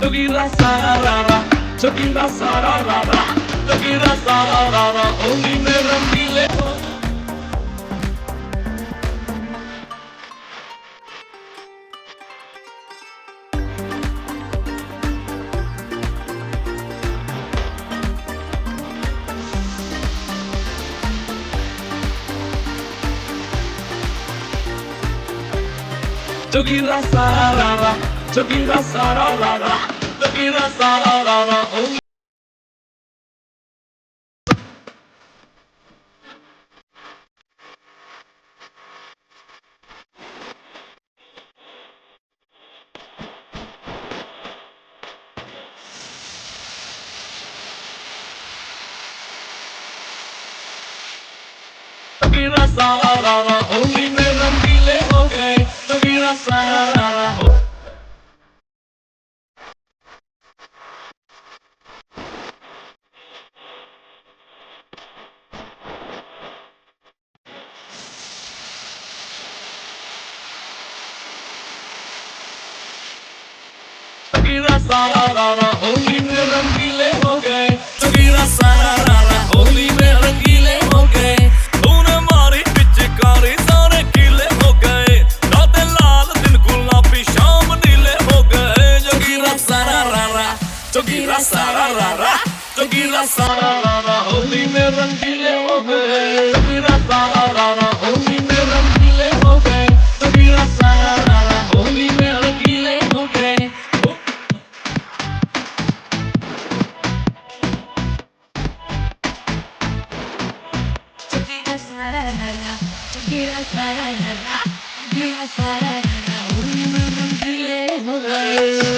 Togira sarara, togira sarara, togira sarara, Holi mein rangeele ho. Togira sarara, togira sarara, togira sarara, Holi. Togira sarara, Holi mein rangeele ho gaye. Togira sarara, togira sarara, Holi mein rangeele ho gaye. Togira sarara, Holi mein rangeele ho gaye. तूने मारी पिचकारी सारे गीले हो गए रातें लाल दिन गुलाबी शाम नीले हो गए Togira sarara, togira sarara, togira sarara, Holi mein rangeele ho gaye. Togira sarara, Holi mein rangeele ho gaye. Togira sarara, Holi mein rangeele ho gaye. Togira sarara, togira sarara, togira sarara, Holi mein rangeele ho gaye.